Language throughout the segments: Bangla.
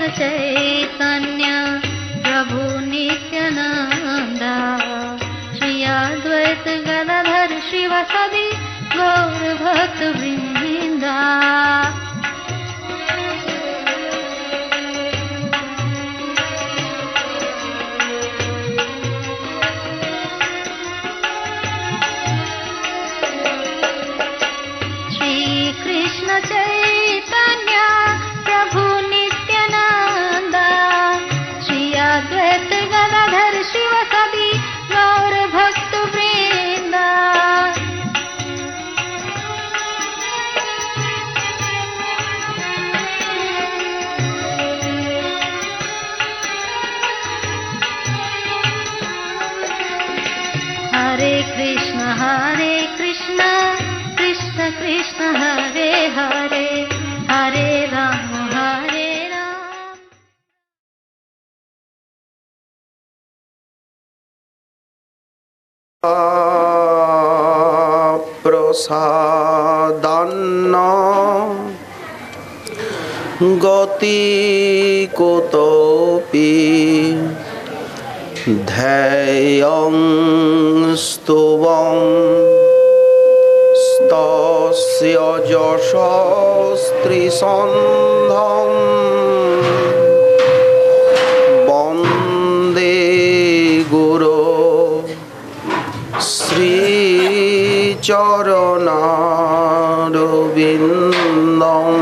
चैतन्य प्रभु नित्यानंद श्री अद्वैत गदाधर शिवासादि गौर भक्त वृंदा। कृष्ण चैतन्य प्रभु नित्यानंद श्री अद्वैत गदाधर शिवासादि गौर भक्त वृंदा। हरे कृष्ण कृष्ण कृष्ण हरे हरे हरे राम हरे राम। प्रसादान्न गति कुतोपि ध्येयं स्तुवं तस्य यशस्त्रिसन्धं वन्दे गुरो श्रीचरणारविन्दम्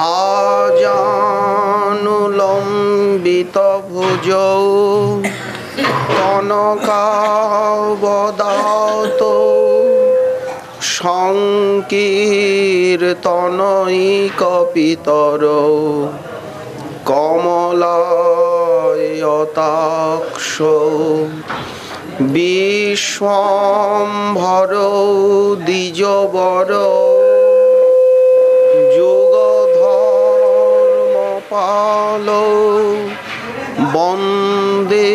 आजानुलम्बितभुजौ कनकावदातो সংকীর্তনৈকপিতরौ কমলায়তাক্ষৌ বিশ্বম্ভরৌ দ্বিজবরৌ যুগধর্মপালৌ বন্দে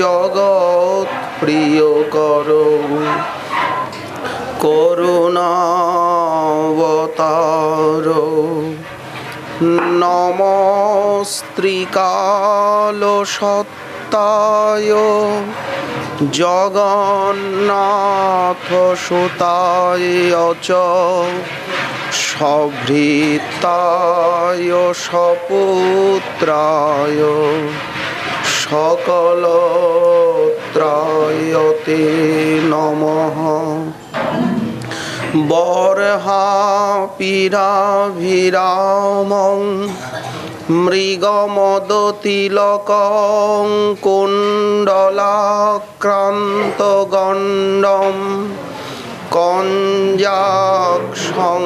জগৎপ্রিয়করৌ করুণাবতারৌ নমস্ত্রিকালসত্তায় জগন্নাথসুতায় চ সভৃতায় সপুত্রায় সকলত্রায়তে নমঃ। বর্হাপিরাভিরামং মৃগমদতিলকং কুণ্ডলাক্রান্তগণ্ডম কঞ্জাক্ষং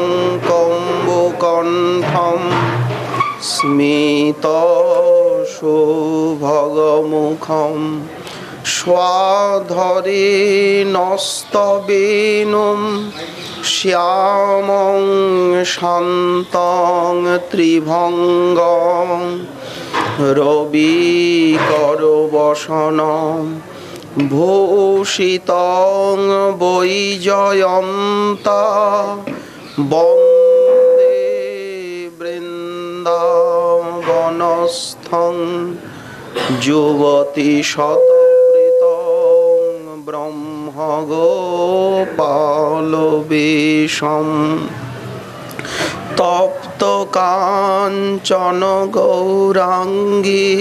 কম্বুকণ্ঠম স্মিতশুভগমুখম স্বাধরেণস্তবেনুম শ্যামং শান্তং ত্রিভঙ্গং রবিকরবসনম ভূষিতং বৈজয়ন্তা বন্দে বৃন্দাবনস্থং যুবতী শতবৃতং ব্রহ্মগোপালবেশম তপ্ত কাঞ্চন গৌরাঙ্গী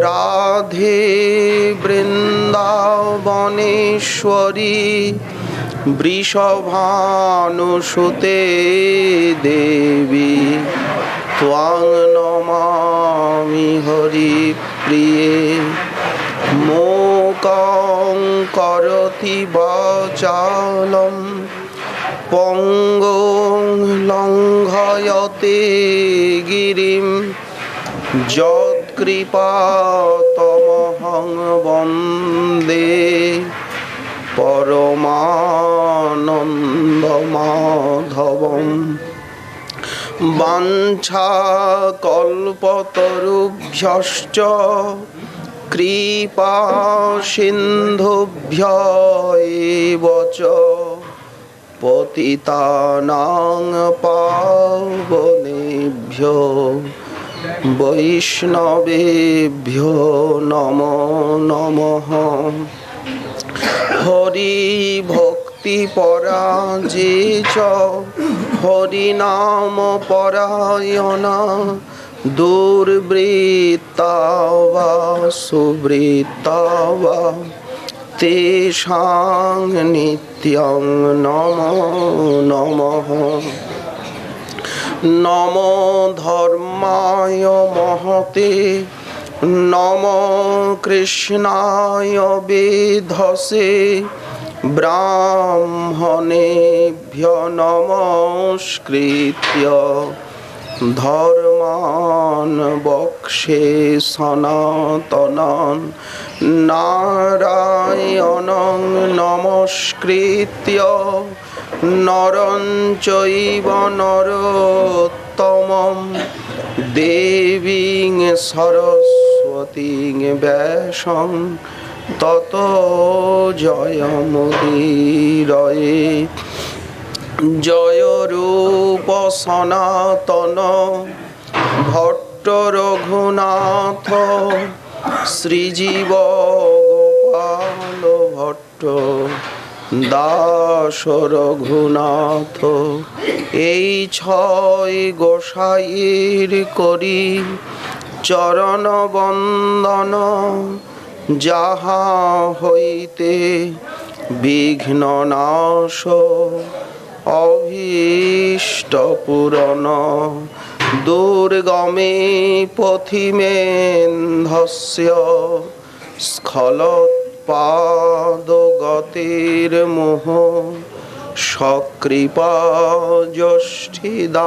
রাধে বৃন্দাবনেশ্বরী বৃষভানুসুতে দেবী ত্বাং নমামি হরিপ্রিয়ে। মূকং করোতি বাচালম পঙ্গুং লঙ্ঘয়তে গিরিম যৎকৃপাতমহং বন্দে পরমানন্দমাধবম। বাঞ্ছাকল্পতরুভ্যশ্চ কৃপা সিন্ধুভ্য এব চ পতিতানাং পাবনেভ্যো গুরুভ্যো বৈষ্ণবেভ্যো নমো নমঃ। হরি ভক্তি পরা যে চ হরি নাম পরায়ণা দুর্বৃত্তা বা সুবৃত্তা বা তেষাং নিত্যং নমো নমঃ। নমো ধর্মায় মহতে নমো কৃষ্ণায় বেধসে ব্রাহ্মণেভ্যো নমস্কৃত্য ধর্মাन् বক্ষ্যে সনাতনাन् নারায়ণং নমস্কৃত্য নরং চৈব নরোত্তমং দেবীং সরস্বতীং ব্যাসং ততো জয়মুদীরয়ে। জয় রূপ সনাতন ভট্ট রঘুনাথ শ্রীজীব গোপাল ভট্ট দাস রঘুনাথ। এই ছয় গোসাইর করি চরণ বন্দন, যাহা হইতে বিঘ্ন নাশ অভীষ্ট পূরণ। দুর্গমে পথিমেন্ধস্য স্খলৎপাদগতির্মোহ সকৃপা যষ্ঠিদানেন।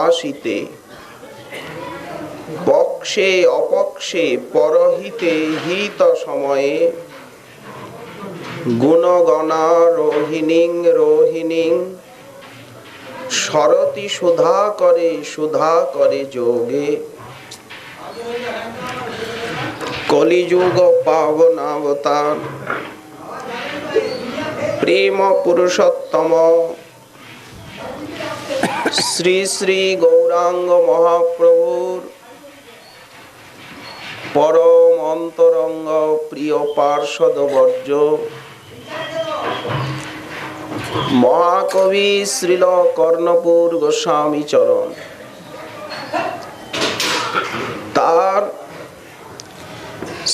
আসিতে পক্ষে অপক্ষে পরহিতে হিত সময়ে গুণগণা রোহিণীং রোহিণীং সরতি সুধা করে যোগে। কলিযুগ পাবনাবতার প্রেম পুরুষোত্তম শ্রী শ্রী গৌরাঙ্গ মহাপ্রভুর পরম অন্তরঙ্গ প্রিয় পার্ষদ বর্জ মহাকবি শ্রীল কর্ণপুর গোস্বামী চরণ তার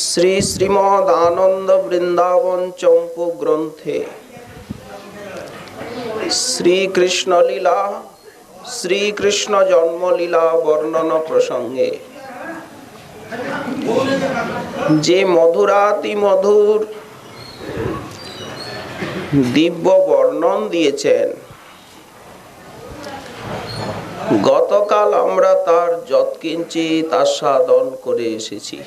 শ্রী শ্রীমদ আনন্দ বৃন্দাবন চম্পু গ্রন্থে শ্রীকৃষ্ণ লীলা শ্রীকৃষ্ণ জন্মলীলা বর্ণনা প্রসঙ্গে যে মধুরাতি মধুর দিব্য বর্ণন দিয়েছেন, গতকাল আমরা তার যৎকিঞ্চিৎ আস্বাদন করে এসেছি।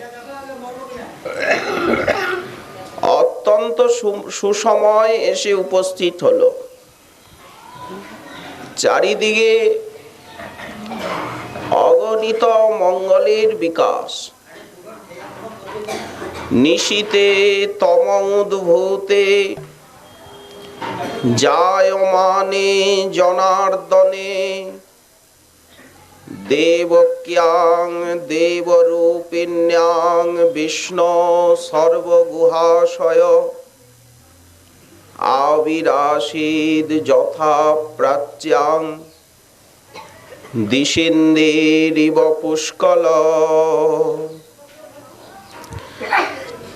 অত্যন্ত সুসময় এসে উপস্থিত হলো। চারিদিকে অগণিত মঙ্গলের বিকাশ। নিশীতে তমোদ্ভূতে জায়মানে জনার্দনে দেবক্যাং দেবরূপিণ্যাং বিষ্ণু সর্বগুহাশয় আবিরাসীদ যথা প্রাচ্যাং দিশিন্দিরিব পুষ্কল।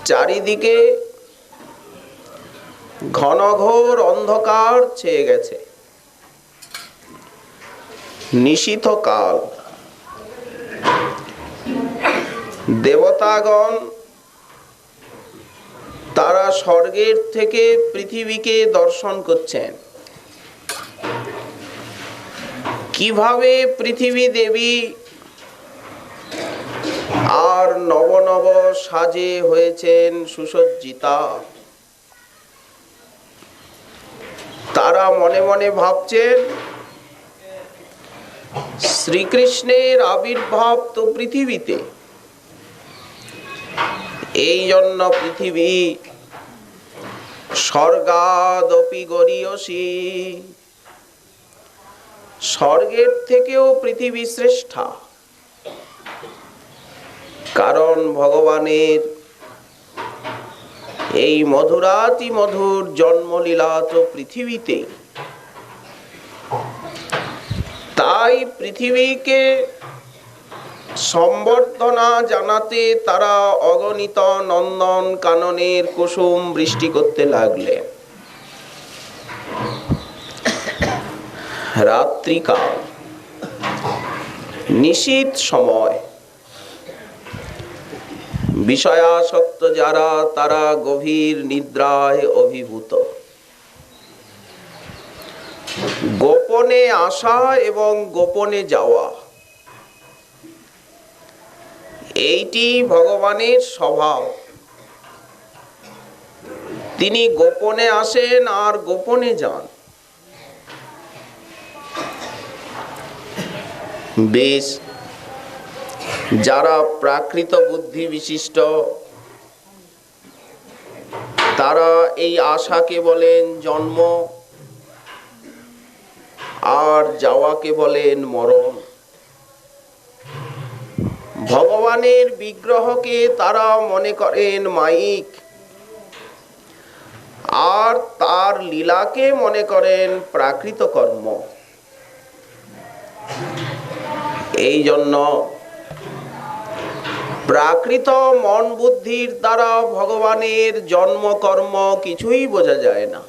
চারিদিকে ঘনঘোর অন্ধকার ছেয়ে গেছে। নিশীথ কাল। দেবতাগণ তারা স্বর্গের থেকে পৃথিবীকে দর্শন করছেন। কিভাবে পৃথিবী দেবী আর নব নব সাজে হয়েছেন সুসজ্জিতা। তারা মনে মনে ভাবছেন শ্রীকৃষ্ণের আবির্ভাব তো পৃথিবীতে, এই জন্য পৃথিবী স্বর্গাদপি গরীয়সী, স্বর্গের থেকেও পৃথিবী শ্রেষ্ঠা। কারণ ভগবানের এই মধুরাতি মধুর জন্মলীলা তো পৃথিবীতে, তাই পৃথিবীকে সম্বর্ধনা জানাতে তারা অগণিত নন্দন কাননের কুসুম বৃষ্টি করতে লাগলেন। রাত্রিকাল, নিশীথ সময়, বিষয়াসক্ত যারা তারা গভীর নিদ্রায় অভিভূত। গোপনে আসা এবং গোপনে যাওয়া, এইটি ভগবানের স্বভাব। তিনি গোপনে আসেন আর গোপনে যান। বেশ, যারা প্রাকৃত বুদ্ধি বিশিষ্ট তারা এই আশাকে বলেন জন্ম, আর যাওয়াকে বলেন মরণ। ভগবানের বিগ্রহকে তারা মনে করেন মায়িক, আর তার লীলাকে মনে করেন প্রাকৃত কর্ম। এই জন্য প্রাকৃত মন বুদ্ধির দ্বারা ভগবানের জন্ম কর্ম কিছুই বোঝা যায় না।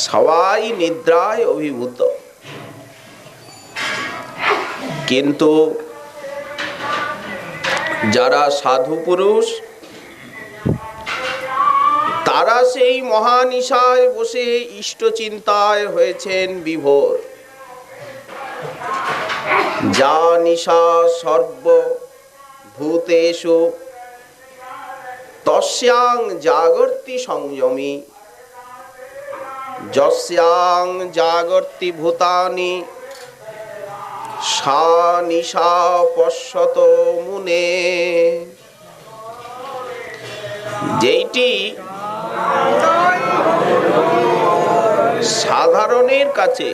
সবাই নিদ্রায় অভিভূত। কিন্তু যারা সাধু পুরুষ তারা সেই মহানিশায় বসে ইষ্ট চিন্তায় হয়েছেন বিভোর। যা নিশা সর্বভূতেষু তস্যাং জাগর্তি সংযমী, যস্যাং জাগর্তি ভূতানি সা নিশা পশ্যত মুনে। যেইটি সাধারণের কাছে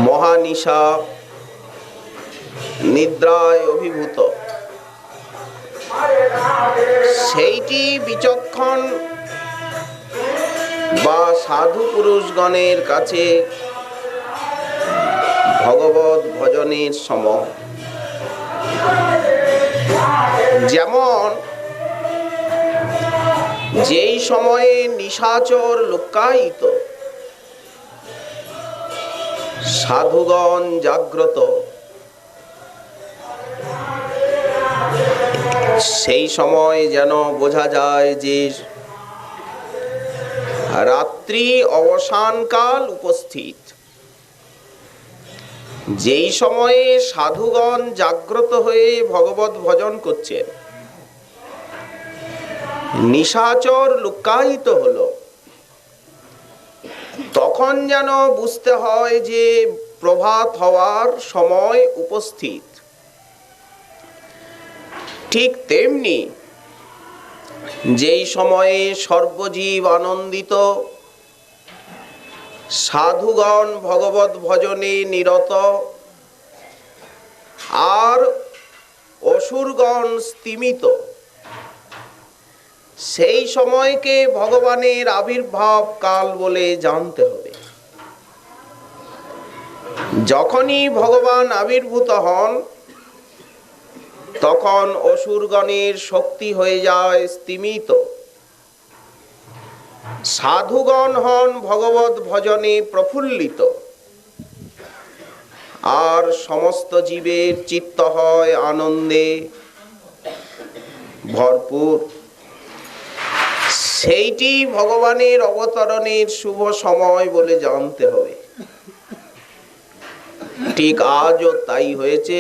মহানিশা, নিদ্রায় অভিভূত, সেইটি বিচক্ষণ বা সাধু পুরুষগণের কাছে ভগবত ভজনের সম। যেমন যেই সময়ে নিশাচর লুক্কায়িত, সাধুগণ জাগ্রত, সেই সময় যেন বোঝা যায় যে রাত্রি অবসানকাল উপস্থিত। যেই সময়ে সাধুগণ জাগ্রত হয়ে ভগবত ভজন করছেন, নিশাচর লুক্কায়িত হলো, তখন যেন বুঝতে হয় যে প্রভাত হওয়ার সময় উপস্থিত। ঠিক তেমনি যেই সময়ে সর্বজীব আনন্দিত, সাধুগণ ভগবত ভজনে নিরত, আর অসুরগণ স্তিমিত, সেই সময়কে ভগবানের আবির্ভাব কাল বলে জানতে হবে। যখনই ভগবান আবির্ভূত হন তখন অসুরগণের শক্তি হয়ে যায় স্তিমিত, সাধুগণ হন ভগবত ভজনে প্রফুল্লিত, আর সমস্ত জীবের চিত্ত হয় আনন্দে ভরপুর। সেইটি ভগবানের অবতরণের শুভ সময় বলে জানতে হবে। ঠিক আজও তাই হয়েছে।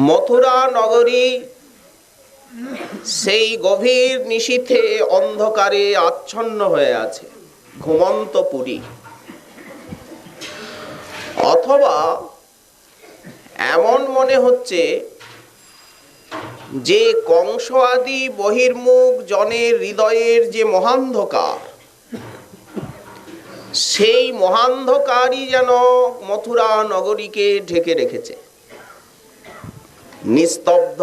মথুরা নগরী সেই গভীর নিশীথে অন্ধকারে আচ্ছন্ন হয়ে আছে, ঘুমন্ত পুরী। অথবা এমন মনে হচ্ছে যে কংস আদি বহির্মুখ জনের হৃদয়ের যে মহান্ধকার, সেই মহান্ধকারই যেন মথুরা নগরীকে ঢেকে রেখেছে। নিস্তব্ধ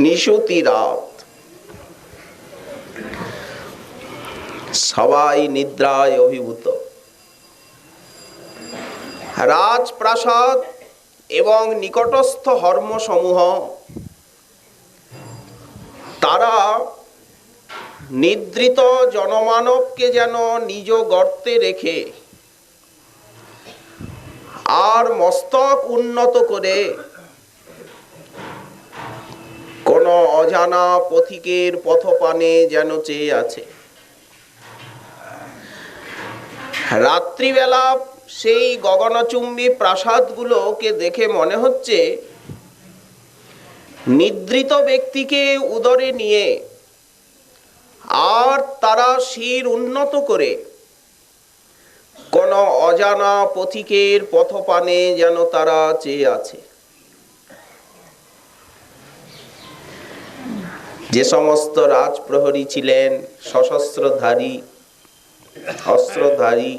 নিশুতি রাত, সবাই নিদ্রায় অভিভূত। রাজপ্রাসাদ এবং নিকটস্থ হর্মসমূহ তারা নিদ্রিত জনমানবকে যেন নিজ গর্তে রেখে আর মস্তক উন্নত করে কোন অজানা পথিকের পথপানে যেন চেয়ে আছে। রাত্রিবেলা সেই গগনচুম্বী প্রাসাদগুলোকে দেখে মনে হচ্ছে নিদ্রিত ব্যক্তিকে উদরে নিয়ে আর তারা শির উন্নত করে কোন অজানা পথিকের পথপানে যেন তারা চেয়ে আছে। যে সমস্ত রাজপ্রহরী ছিলেন সশস্ত্রধারী, অস্ত্রধারী,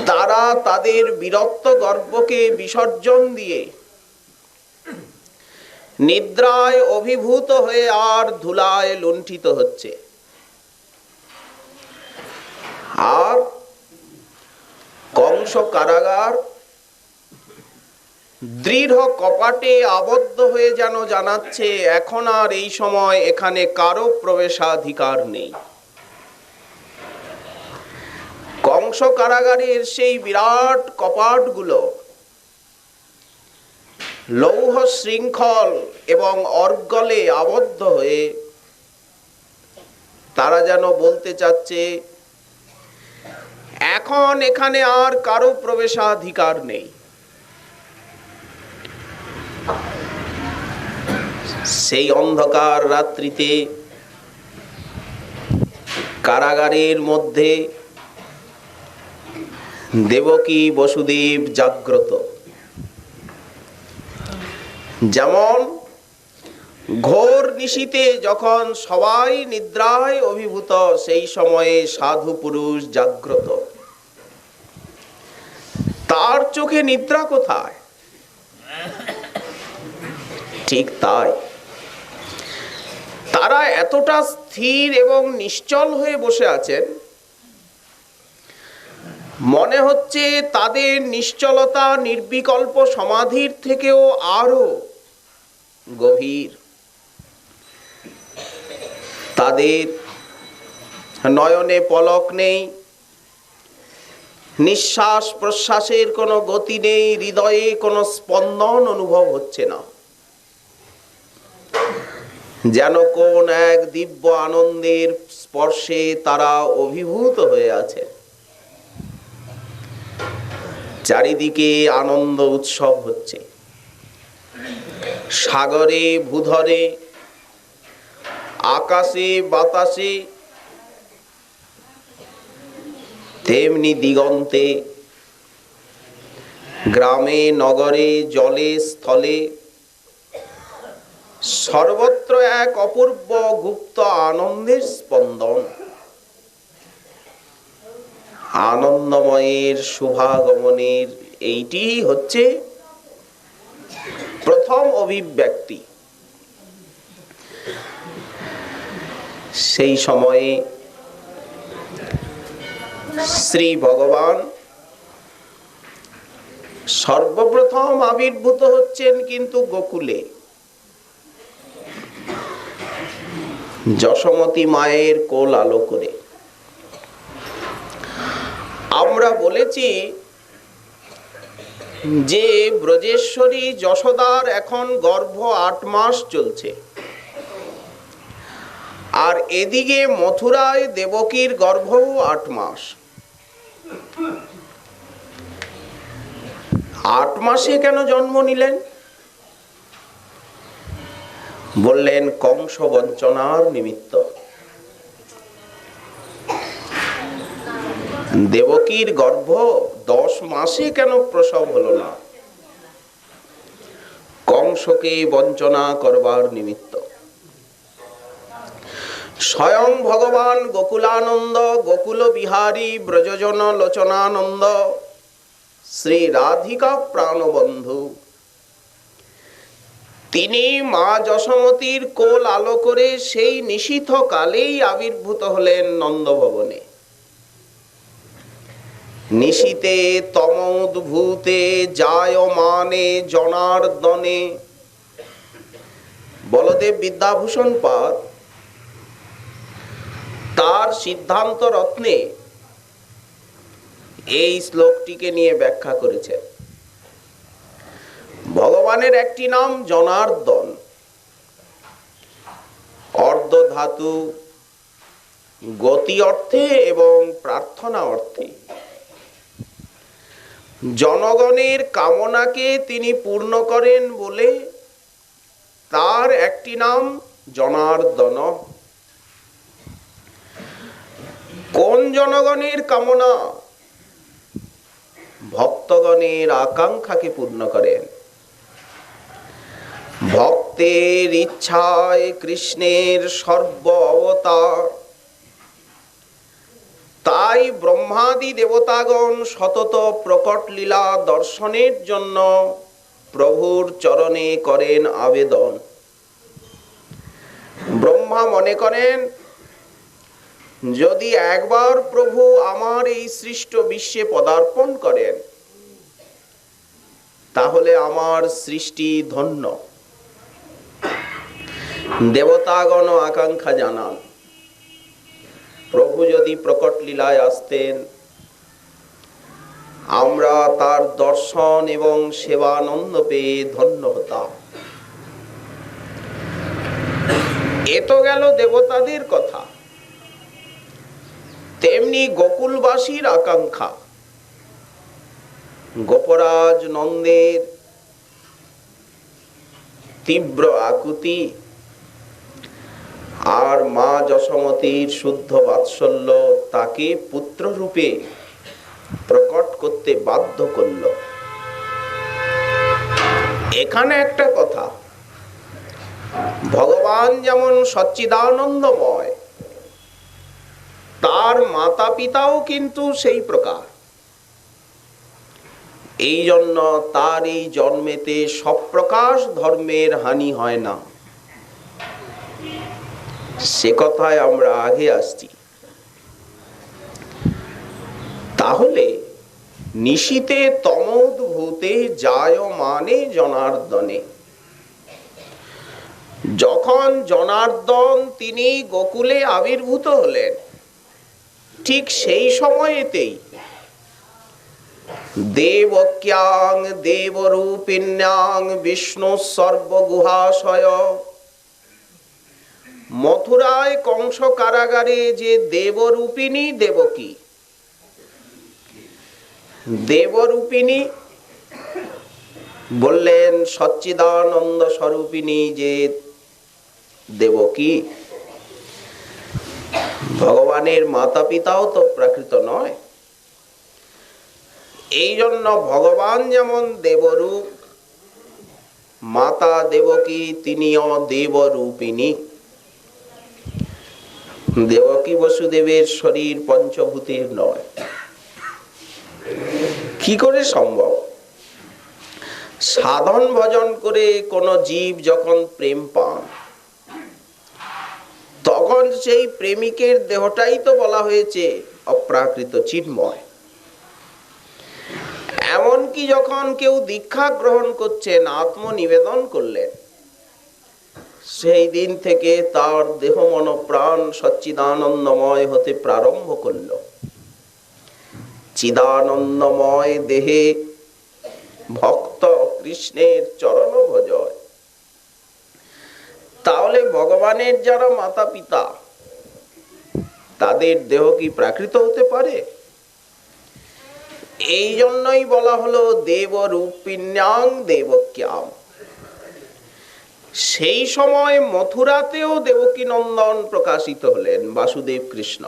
তারা তাদের বীরত্ব গর্বকে বিসর্জন দিয়ে নিদ্রায় অভিভূত হয়ে আর ধুলায় লুণ্ঠিত হচ্ছে। আর কংস কারাগার দৃঢ় কপাটে আবদ্ধ হয়ে যেন জানাচ্ছে এখন আর এই সময় এখানে কারো প্রবেশাধিকার নেই। কংস কারাগারের সেই বিরাট কপাটগুলো লৌহ শৃঙ্খল এবং অর্গলে আবদ্ধ হয়ে তারা যেন বলতে চাচ্ছে এখন এখানে আর কারো প্রবেশাধিকার নেই। সেই অন্ধকার রাত্রিতে কারাগারের মধ্যে দেবকী বসুদেব জাগ্রত। যেমন ঘোর নিশীতে যখন সবাই নিদ্রায় অভিভূত, সেই সময়ে সাধু পুরুষ জাগ্রত। তার চোখে নিদ্রা কোথায়? ঠিক তাই, তারা এতটা স্থির এবং নিশ্চল হয়ে বসে আছেন, মনে হচ্ছে তাদের নিশ্চলতা নির্বিকল্প সমাধির থেকেও আরো গভীর। তাদের নয়নে পলক নেই, নিঃশ্বাস প্রশ্বাসের কোনো গতি নেই, হৃদয়ে কোনো স্পন্দন অনুভব হচ্ছে না। যেন কোন এক দিব্য আনন্দের স্পর্শে তারা অভিভূত হয়ে আছে। চারিদিকে আনন্দ উৎসব হচ্ছে। সাগরে ভূধরে, আকাশে বাতাসে, তেমনি দিগন্তে, গ্রামে নগরে, জলে স্থলে, সর্বত্র এক অপূর্ব গুপ্ত আনন্দের স্পন্দন। আনন্দময়ের শুভাগমনের এইটি হচ্ছে প্রথম অভিব্যক্তি। সেই সময়ে শ্রী ভগবান সর্বপ্রথম আবির্ভূত হচ্ছেন কিন্তু গোকুলে, যশোমতী মায়ের কোল আলো করে। আমরা বলেছি যে ব্রজেশ্বরী যশোদার এখন গর্ভ 8 মাস চলছে, আর এদিকে মথুরায় দেবকীর গর্ভও 8 মাস। 8 মাসে কেন জন্ম নিলেন? বললেন কংস বঞ্চনার নিমিত্ত। দেবকীর গর্ভ 10 মাসে কেন প্রসব হলো না? কংসকে বঞ্চনা করবার নিমিত্ত। স্বয়ং ভগবান গোকুলানন্দ, গোকুল বিহারী, ব্রজজন লোচনানন্দ, শ্রী রাধিকা প্রাণবন্ধু, তিনি মা যশোমতীর কোল আলো করে সেই নিশীথ কালেই আবির্ভূত হলেন নন্দভবনে। নিশীতে তমোদ্ভূতে জায়মানে জনার্দনে। বলদেব বিদ্যাভূষণ পাদ তার সিদ্ধান্ত রত্নে এই শ্লোকটিকে নিয়ে ব্যাখ্যা করেছেন। ভগবানের একটি নাম জনার্দন, অর্ধ ধাতু, গতি অর্থে এবং প্রার্থনা অর্থে। জনগণের কামনাকে তিনি পূর্ণ করেন বলে তার একটি নাম জনার্দন। কোন জনগণের কামনা? ভক্তগণের আকাঙ্ক্ষাকে পূর্ণ করেন। ভক্তের ইচ্ছায় কৃষ্ণের সর্ব অবতার। তাই ব্রহ্মাদি দেবতাগণ সতত প্রকট লীলা দর্শনের জন্য প্রভুর চরণে করেন আবেদন। ব্রহ্মা মনে করেন, যদি একবার প্রভু আমার এই সৃষ্ট বিশ্বে পদার্পণ করেন তাহলে আমার সৃষ্টি ধন্য। দেবতাগণ আকাঙ্ক্ষা জানান, প্রভু যদি প্রকট লীলায় আসতেন আমরা তার দর্শন এবং সেবানন্দ পেয়ে ধন্য হতাম। এ তো গেল দেবতাদের কথা। তেমনি গোকুলবাসীর আকাঙ্ক্ষা। গোপরাজ নন্দের তীব্র আকুতি আর মা যশোমতীর শুদ্ধ বাৎসল্য তাকে পুত্র রূপে প্রকট করতে বাধ্য করল। এখানে একটা কথা, ভগবান যেমন সচ্চিদানন্দময়, তার মাতা পিতাও কিন্তু সেই প্রকার। এই জন্য তার এই জন্মেতে সপ্রকাশ ধর্মের হানি হয় না। সে কথায় আমরা আগে আসছি। তাহলে নিশীতে তমোদ্ভূতে জায়মানে জনার্দনে। যখন জনার্দন তিনি গোকুলে আবির্ভূত হলেন, ঠিক সেই সময়েতেই দেবক্যাং দেবরূপিণ্যাং বিষ্ণু সর্বগুহাশয়। মথুরায় কংস কারাগারে যে দেবরূপিণী দেবকী, দেবরূপিণী বললেন সচ্চিদানন্দ স্বরূপিণী যে দেবকী। ভগবানের মাতা পিতাও তো প্রাকৃত নয়। এই জন্য ভগবান যেমন দেবরূপ, মাতা দেবকী তিনিও দেবরূপিণী। দেবকী বসুদেবের শরীর পঞ্চভূতের নয়। কি করে সম্ভব? সাধন ভজন করে কোন জীব যখন প্রেম পান, তখন সেই প্রেমিকের দেহটাই তো বলা হয়েছে অপ্রাকৃত চিন্ময়। এমনকি যখন কেউ দীক্ষা গ্রহণ করছেন, আত্মনিবেদন করলেন, সেই দিন থেকে তার দেহ মন প্রাণ সচ্চিদানন্দময় হতে প্রারম্ভ করল। চিদানন্দময় দেহে ভক্ত কৃষ্ণের চরণ ভজয়। তাহলে ভগবানের যারা মাতা পিতা, তাদের দেহ কি প্রাকৃত হতে পারে? এই জন্যই বলা হলো দেবরূপিণ্যাং দেবক্যাম। সেই সময় মথুরাতেও দেবকী নন্দন প্রকাশিত হলেন, বাসুদেব কৃষ্ণ,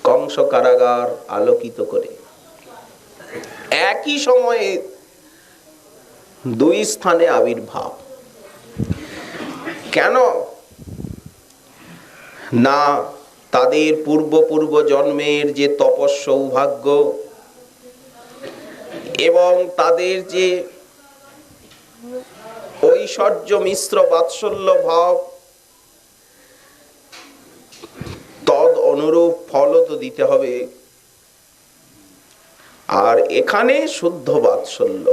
কংস কারাগার আলোকিত করে। একই সময়ে দুই স্থানে আবির্ভাব। কেন না, তাদের পূর্ব জন্মের যে তপস্য সৌভাগ্য এবং তাদের যে ঐশ্বর্য মিশ্র বাৎসল্য ভাব, তদ অনুরূপ ফলও তো দিতে হবে। আর এখানে শুদ্ধ বাৎসল্য।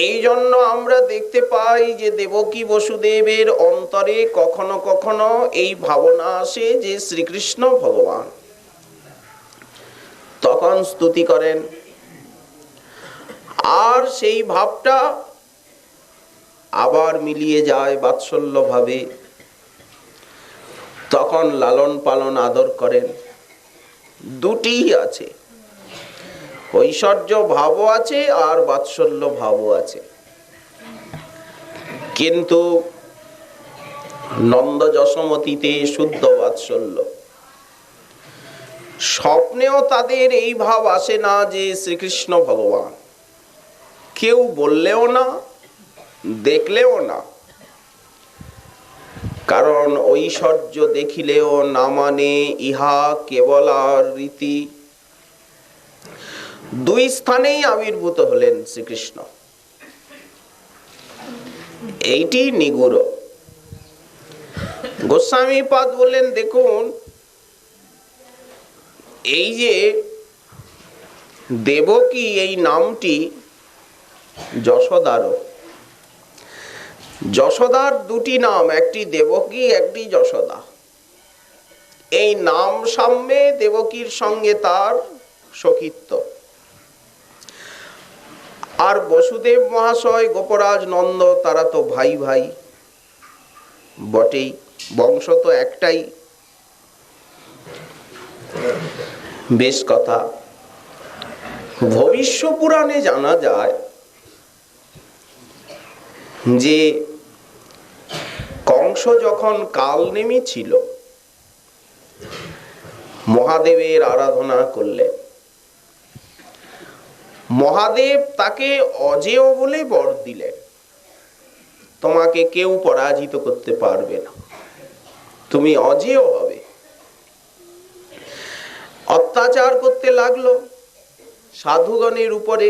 এই জন্য আমরা দেখতে পাই যে দেবকী বসুদেবের অন্তরে কখনো কখনো এই ভাবনা আসে যে শ্রীকৃষ্ণ ভগবান। তখন স্তুতি করেন, আর সেই ভাবটা আবার মিলিয়ে যায় বাৎসল্য ভাবে। তখন লালন পালন আদর করেন। দুটিই আছে, ঐশ্বর্য ভাবও আছে আর বাৎসল্য ভাবও আছে। কিন্তু নন্দ যশোমতীতে শুদ্ধ বাৎসল্য। স্বপ্নেও তাদের এই ভাব আসে না যে শ্রীকৃষ্ণ ভগবান, কেউ বললেও না, দেখলেও না। কারণ ঐশ্বর্য দেখিলেও না মানে ইহা কেবল আর রীতি। দুই স্থানেই আবির্ভূত হলেন শ্রীকৃষ্ণ, এইটি নিগুড়। গোস্বামী পাদ বললেন, দেখুন এই যে দেবকী এই নামটি যশোদারও। যশোদার দুটি নাম, একটি দেবকী একটি যশোদা। এই নাম সাম্যে দেবকীর সঙ্গে তার সখিত্ব। আর বসুদেব মহাশয় গোপরাজ নন্দ, তারা তো ভাই ভাই বটেই, বংশ তো একটাই। বেশ কথা। ভবিষ্য পুরাণে জানা যায় যে কংস যখন কাল নেমেছিল, মহাদেবের আরাধনা করলেন। মহাদেব তাকে অজেয় বলে বর দিলেন, তোমাকে কেউ পরাজিত করতে পারবে না, তুমি অজেয় হবে। অত্যাচার করতে লাগলো সাধুগণের উপরে।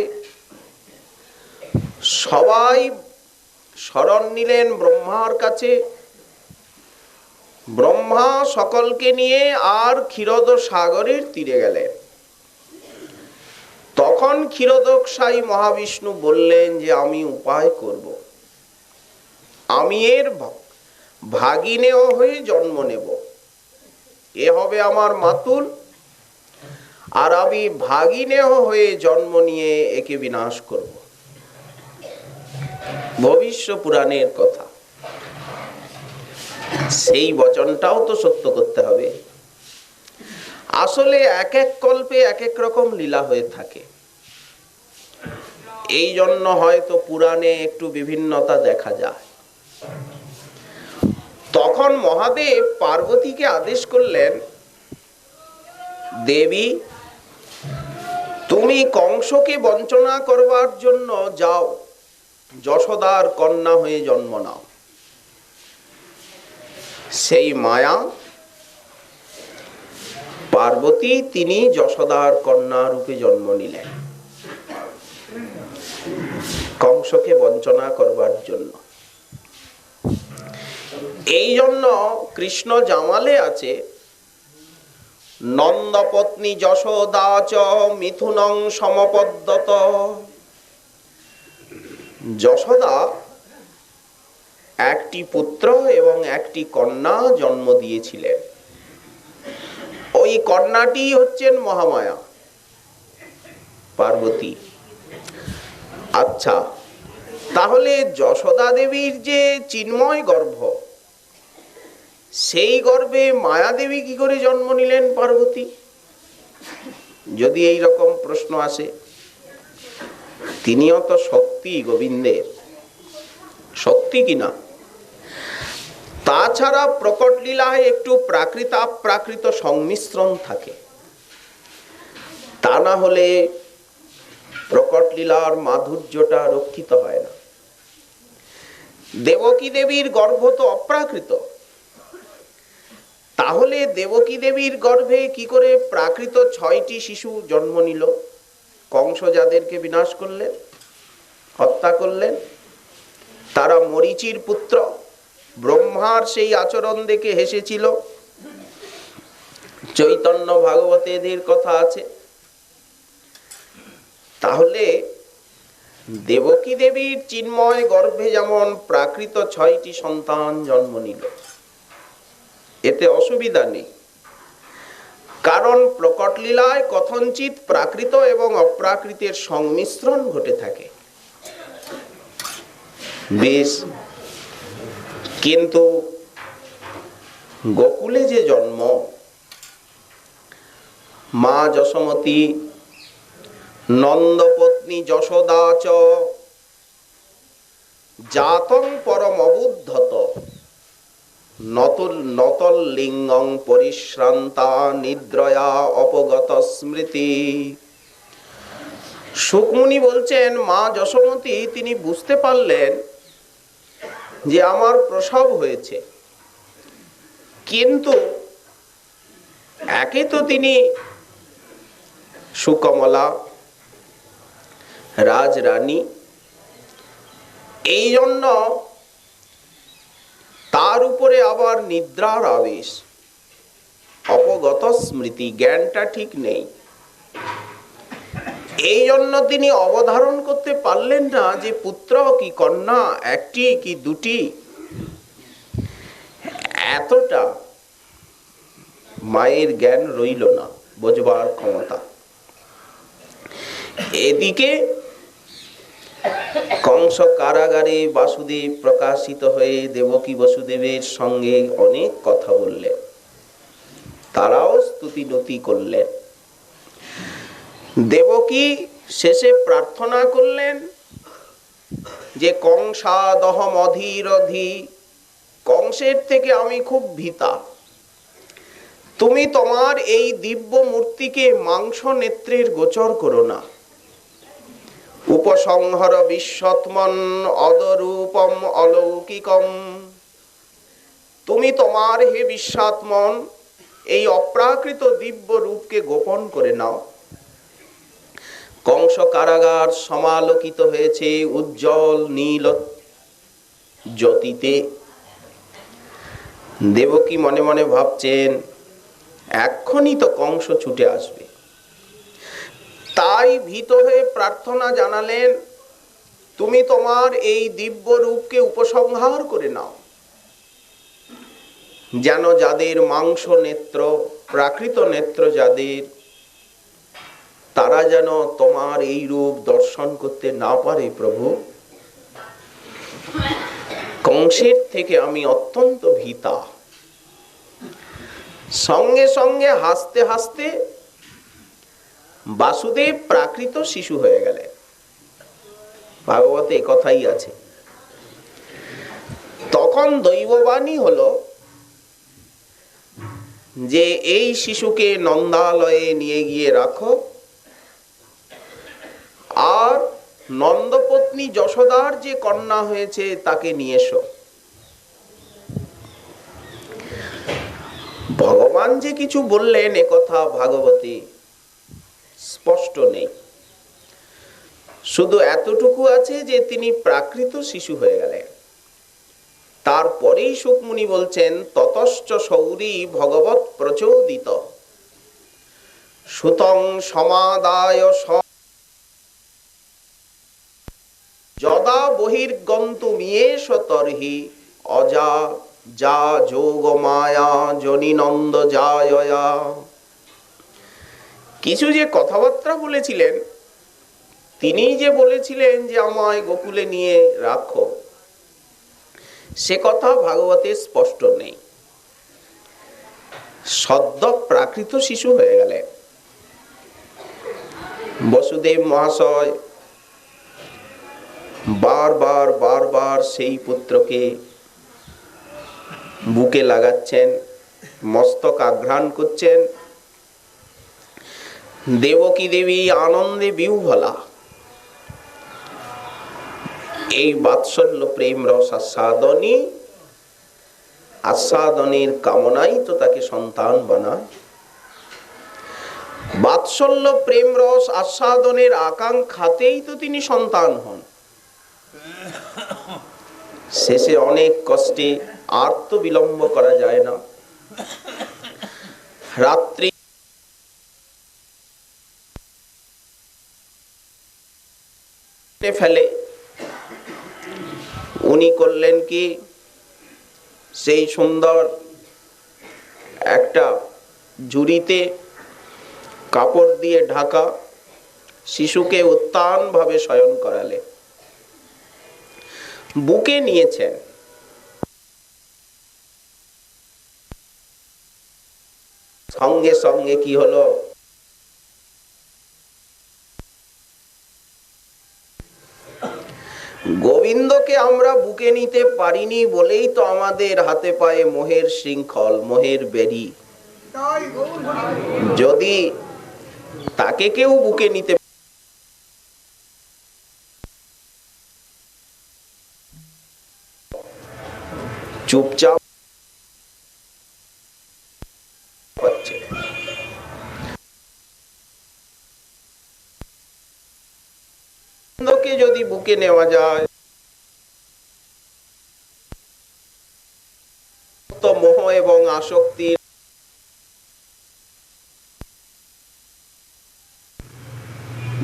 সবাই শরণ নিলেন ব্রহ্মার কাছে। ব্রহ্মা সকলকে নিয়ে আর ক্ষীরোদ সাগরের তীরে গেলেন। তখন ক্ষীরোদকশায়ী মহাবিষ্ণু বললেন যে আমি উপায় করব, আমি এর ভাগিনেয় হয়ে জন্ম নেব। এ হবে আমার মাতুল, আর আমি ভাগিনেয় হয়ে জন্ম নিয়ে একে বিনাশ করব। ভবিষ্য পুরাণের কথা, সেই বচনটাও তো সত্য করতে হবে। আসলে এক এক কল্পে এক এক রকম লীলা হয়ে থাকে। এই জন্য হয়তো পুরাণে একটু বিভিন্নতা দেখা যায়। তখন মহাদেব পার্বতীকে আদেশ করলেন, দেবী তুমি কংসকে বঞ্চনা করবার জন্য যাও, যশোদার কন্যা হয়ে জন্ম নাও। সেই মায়া পার্বতী, তিনি যশোদার কন্যা রূপে জন্ম নিলেন কংসকে বঞ্চনা করবার জন্য। এই জন্য কৃষ্ণ জামালে আছে, নন্দপত্নী যশোদা চ মিথুনং সমপদ্যত। যশোদা একটি পুত্র এবং একটি কন্যা জন্ম দিয়েছিলেন। ওই কন্যাটি হচ্ছেন মহামায়া পার্বতী। আচ্ছা, তাহলে যশোদা দেবীর যে চিন্ময় গর্ভ, সেই গর্ভে মায়া দেবী কি করে জন্ম নিলেন পার্বতী? যদি এই রকম প্রশ্ন আসে, তিনিও তো শক্তি গোবিন্দের, সত্যি কিনা? তাছাড়া প্রকট লীলায় একটু প্রাকৃত অপ্রাকৃত সংমিশ্রণ থাকে, তা না হলে প্রকট লীলার মাধুর্যটা রক্ষিত হয় না। দেবকী দেবীর গর্ভ তো অপ্রাকৃত, তাহলে দেবকী দেবীর গর্ভে কি করে প্রাকৃত 6টি শিশু জন্ম নিল? কংস যাদেরকে বিনাশ করলেন, হত্যা করলেন, তারা মরীচির পুত্র। ব্রহ্মার সেই আচরণ দেখে হেসেছিল। চৈতন্য ভাগবতে এদের কথা আছে। তাহলে দেবকী দেবীর চিন্ময় গর্ভে যেমন প্রাকৃত 6টি সন্তান জন্ম নিল, এতে অসুবিধা নেই, কারণ প্রকট লীলায় কথঞ্চিত প্রাকৃত এবং অপ্রাকৃতের সংমিশ্রণ ঘটে থাকে। বেশ, কিন্তু গোকুলে যে জন্ম, মা যশোমতী নন্দপত্নী যশোদা চ জাতং পরম অবুদ্ধত নতল লিঙ্গং পরিশ্রান্তা নিদ্রয়া অপগত স্মৃতি। শুকমুনি বলছেন, মা যশোমতী তিনি বুঝতে পারলেন যে আমার প্রসব হয়েছে, কিন্তু একে তো তিনি সুকমলা রাজরানী, এই জন্য তার উপরে আবার নিদ্রার আবেশ, অপগত স্মৃতি, জ্ঞানটা ঠিক নেই। এই জন্য তিনি অবধারণ করতে পারলেন না যে পুত্র কি কন্যা, একটি কি দুটি। এতটা মায়ের জ্ঞান রইল না, বোঝবার ক্ষমতা। এদিকে কংস কারাগারে বাসুদেব প্রকাশিত হয়ে দেবকী বসুদেবের সঙ্গে অনেক কথা বললেন, তারাও স্তুতি নতি করলেন। দেবকী শেষে প্রার্থনা করলেন যে কংসাদহম অধীরধি, কংসের থেকে আমি খুব ভীতা, তুমি তোমার এই দিব্য মূর্তিকে মাংস নেত্রের গোচর করো না। উপসংহর বিশ্বত্মন অদরূপম অলৌকিকম, তুমি তোমার হে বিশ্বাত্মন এই অপ্রাকৃত দিব্য রূপকে গোপন করে নাও। কংস কারাগার সমালোকিত হয়েছে উজ্জ্বল নীল জ্যোতিতে। দেবকী মনে মনে ভাবছেন, এক্ষুনি তো কংস ছুটে আসবে। তাই ভীত হয়ে প্রার্থনা জানালেন, তুমি তোমার এই দিব্য রূপকে উপসংহার করে নাও, যেন যাদের মাংস নেত্র, প্রাকৃত নেত্র যাদের, তারা যেন তোমার এই রূপ দর্শন করতে না পারে। প্রভু, কংসের থেকে আমি অত্যন্ত ভীতা। সঙ্গে সঙ্গে হাসতে হাসতে বাসুদেব প্রাকৃত শিশু হয়ে গেলেন। ভাগবতে কথাই আছে। তখন দৈববাণী হলো যে এই শিশুকে নন্দালয়ে নিয়ে গিয়ে রাখো, আর নন্দপত্নী যশোদার যে কন্যা হয়েছে তাকে নিয়ে এসো। ভগবান যে কিছু বললেন একথা ভাগবতে স্পষ্ট নেই, শুধু এতটুকু আছে যে তিনি প্রাকৃত শিশু হয়ে গেলেন। তারপরেই শুকমুনি বলছেন, ততশ্চ সৌরী ভগবৎ প্রচোদিত সুতং সমাদায় যদা বহির্গন্তুমিয়েষ তর্হি অজা যা যোগ মায়া জনিনন্দ জায়য়া। কিছু যে কথাবার্তা বলেছিলেন, তিনি যে বলেছিলেন যে আমায় গোকুলে নিয়ে রাখো, সে কথা ভাগবতে স্পষ্ট নেই। সদ্য প্রাকৃত শিশু হয়ে গেলেন। বসুদেব মহাশয় বারবার বারবার সেই পুত্রকে বুকে লাগাচ্ছেন, মস্তক আঘ্রাণ করছেন। দেবকী দেবী আনন্দে বিহ্বলা। এই বাৎসল্য প্রেম রস আস্বাদনের কামনাই তো তাকে সন্তান বানায়। বাৎসল্য প্রেম রস আস্বাদনের আকাঙ্ক্ষাতেই তো তিনি সন্তান হন। শেষে অনেক কষ্টে, আর তো বিলম্ব করা যায় না, রাত্রি ফেলে উনি করলেন কি, সেই সুন্দর একটা ঝুড়িতে কাপড় দিয়ে ঢাকা শিশুকে উত্তান ভাবে শয়ন করালে, বুকে নিয়েছেন। সঙ্গে সঙ্গে কি হলো, গোবিন্দকে আমরা বুকে নিতে পারিনি বলেই তো আমাদের হাতে পায়ে মোহের শৃঙ্খল, মোহের বেড়ি। যদি তাকে কেউ বুকে নিতে চুপচাপ হচ্ছে, গোবিন্দকে যদি বুকে নেওয়া যায় তো মোহ এবং আসক্তির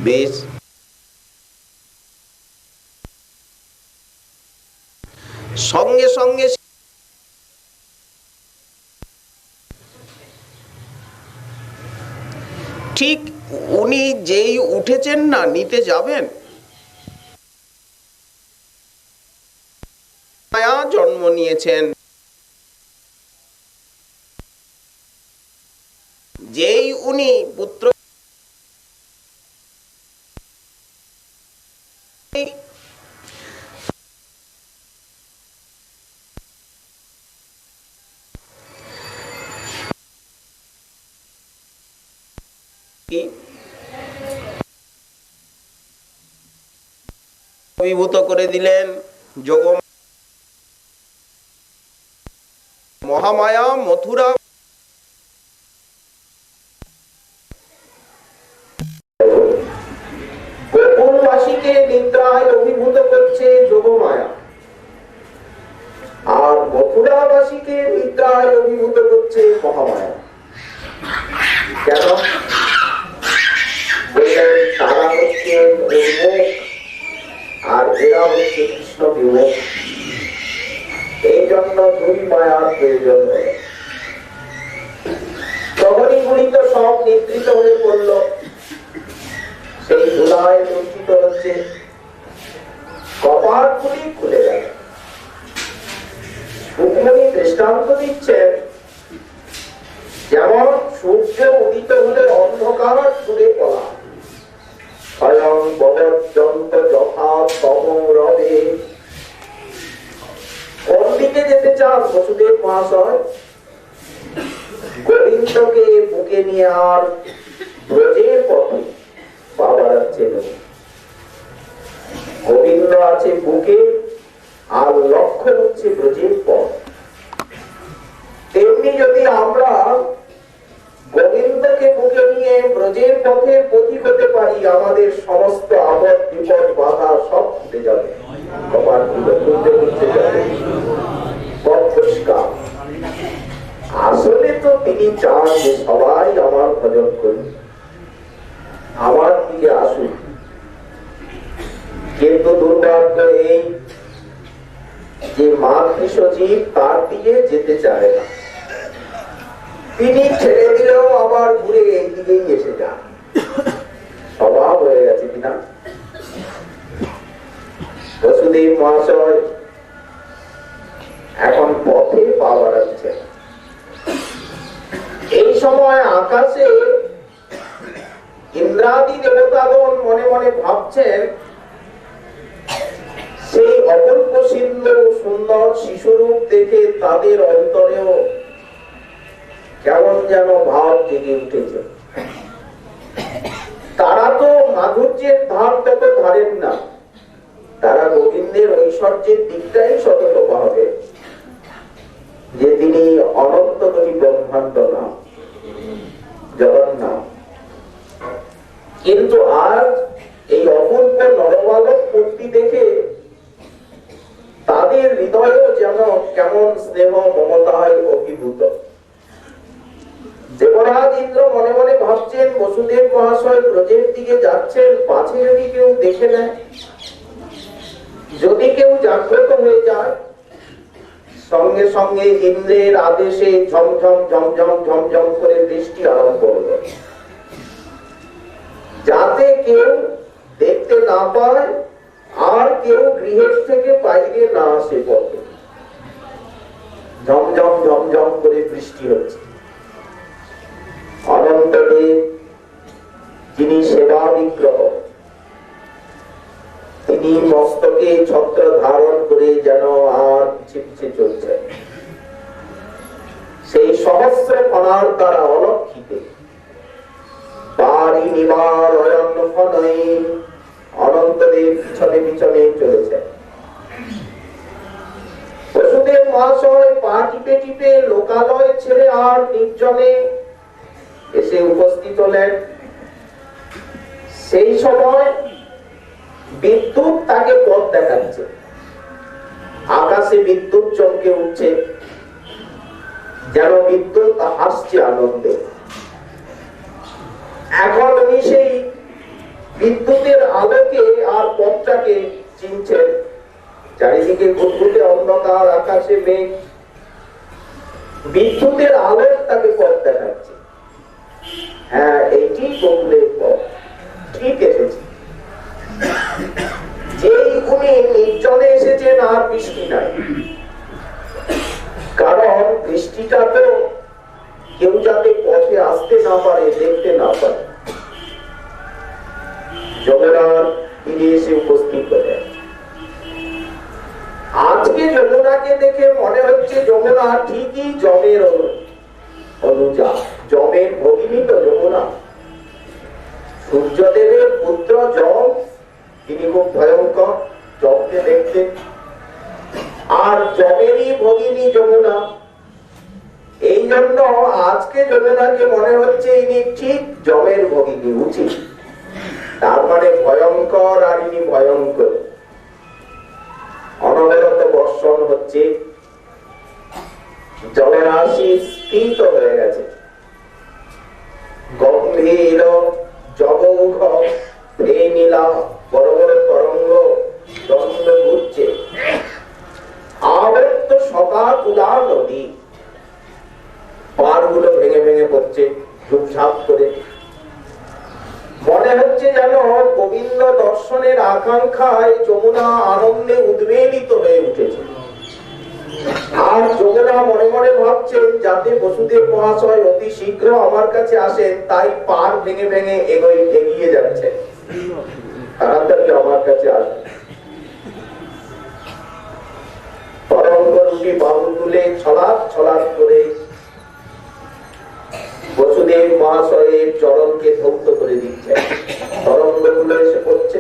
বেশ সঙ্গে সঙ্গে ঠিক উনি যেই উঠেছেন না নিতে যাবেন, মায়া জন্ম নিয়েছেন। যেই উনি পুত্র অভিভূত করে দিলেন। যোগ মহামায়া মথুরা গোকুলবাসীকে নিদ্রায় অভিভূত করছে যোগমায়া, আর মথুরাবাসীকে নিদ্রায় অভিভূত করছে মহামায়া। কেন? তারা হচ্ছে উন্মুখ আর এরা হচ্ছে কৃষ্ণ বিমুখ। এই জন্য দুই মায়ার প্রয়োজন হয়। প্রহরীগুলি তো সব নিদ্রিত হয়ে পড়ল, সেই ধুলায় লজ্জিত হচ্ছে, কপাটগুলি খুলে গেল। রুক্মিণী দৃষ্টান্ত দিচ্ছেন, যেমন সূর্য উদিত হলে অন্ধকার দূরে পড়া, স্বয়ং বদর্জন্ত যথা তমরবে। কোন দিকে যেতে চান বসুদেব মহাশয়? গোবিন্দকে বুকে নিয়ে আর ব্রজের পথে পা বাড়াচ্ছেন। গোবিন্দ আছে বুকে আর লক্ষ্য হচ্ছে ব্রজের পথ। তেমনি যদি আমরা গোবিন্দকে বুকে নিয়ে ব্রজের পথের পথিক হতে পারি, আমাদের সমস্ত আপদ বিপদ বাধা সব ছুটে যাবে, কপালগুলো খুলতে খুলতে যাবে। আসলে তো তিনি চান যে সবাই আমার ভজন করুন, আমার দিকে আসুন, কিন্তু দুর্ভাগ্য এই যে মাতৃ সজীব তার দিকে যেতে চায় না। তিনি ছেড়ে দিলেও আবার ঘুরে এই দিকেই এসে যান, স্বভাব হয়ে গেছে কিনা। বসুদেব মহাশয় এখন পথে পা বাড়াচ্ছেন। এই সময় আকাশে ইন্দ্রাদি দেবতাগণ মনে মনে ভাবছেন, সুন্দর সুন্দর শিশুরূপ দেখে তাদের অন্তরেও কেমন যেন ভাব জেগে উঠেছে। তারা তো মাধুর্যের ধার তত ধারেন না, তারা গোবিন্দের ঐশ্বর্যের দিকটাই সতত পাবে, যে তিনি অনন্ত কোটি ব্রহ্মাণ্ড না, জগন্নাথ। কিন্তু আজ এই অপূর্ব নরবালক মূর্তি দেখে তাদের হৃদয়েও যেন কেমন স্নেহ মমতায় অভিভূত। দেবরাজ ইন্দ্র মনে মনে ভাবছেন, বসুদেব মহাশয় ব্রজের দিকে যাচ্ছেন, পাছে যদি কেউ দেখে নেয়, যদি কেউ জাগ্রত হয়ে যায়, সঙ্গে সঙ্গে ইন্দ্রের আদেশে ঝমঝম ঝমঝম ঝমঝম করে বৃষ্টি আরম্ভ হলো, যাতে কেউ দেখতে না পায় আর কেউ গৃহের থেকে বাইরে না আসে পথে। ঝমঝম ঝমঝম করে বৃষ্টি হচ্ছে। অনন্তদেব, যিনি সেবা বিগ্রহ, তিনি মস্তকে ছত্র ধারণ করে যেন আর পিছে পিছে চলছে। সেই সহস্র ফণার দ্বারা অলক্ষিত বাড়ি নিবার অরণ্য ফণায় অনন্তদেব পিছনে পিছনে চলেছে। বসুদেব মহাশয় পা টিপে টিপে লোকালয় ছেড়ে আর নির্জনে এসে উপস্থিত হলেন। সেই সময় বিদ্যুৎ তাকে পথ দেখাচ্ছে, আকাশে বিদ্যুৎ চমকে উঠছে, যেন বিদ্যুৎ হাসছে আনন্দে। এখন উনি সেই বিদ্যুতের আলোকে আর পথটাকে চিনছেন। চারিদিকে ঘুটঘুটে অন্ধকার, আকাশে মেঘ, বিদ্যুতের আলো তাকে পথ দেখাচ্ছে। হ্যাঁ, এইটি গোকুলের পথ, ঠিক এসেছে। যেই উনি নির্জনে এসেছেন আর বৃষ্টি নাই, কারণ বৃষ্টিটা তো কেউ যাতে পথে আসতে না পারে, দেখতে না পারে। যমুনার তীরে এসে উপস্থিত হলেন। আজকে যমুনাকে দেখে মনে হচ্ছে যমুনা ঠিকই যমের অনুজা, যমের ভগিনী তো যমুনা। সূর্যদেবের পুত্র যম, তিনি খুব ভয়ঙ্কর, যমকে দেখতে। আর যমেরই ভগিনী যমুনা। এই জন্য আজকে যমুনাকে মনে হচ্ছে ইনি ঠিক যমের ভগিনী, উচিত। তার মানে ভয়ঙ্কর, আর ইনি ভয়ঙ্কর। অনবরত বর্ষণ হচ্ছে, জলরাশি স্থিত হয়ে গেছে। গম্ভীর জবৌঘ নীলা বড় বড় তরঙ্গ দ্বন্দ্ব ঘুরছে। আবর্ত সকাকুলা নদী, পাড়গুলো ভেঙে ভেঙে পড়ছে ঝুপঝাপ করে। মনে হচ্ছে যেন গোবিন্দ দর্শনের আকাঙ্ক্ষায় যমুনা আনন্দে উদ্বেলিত হয়ে উঠেছে। আর যমুনা মনে মনে ভাবছেন, যাতে বসুদেব মহাশয় অতি শীঘ্র আমার কাছে আসেন, তাই পাড় ভেঙে ভেঙে এগিয়ে যাচ্ছে, তাড়াতাড়ি আমার কাছে আসবে। তরঙ্গ রূপী বাহু তুলে ছলাৎ ছলাৎ করে বসুদেব মহাশয়ের চরণকে ধৌত করে দিচ্ছে। তরঙ্গগুলো এসে পড়ছে।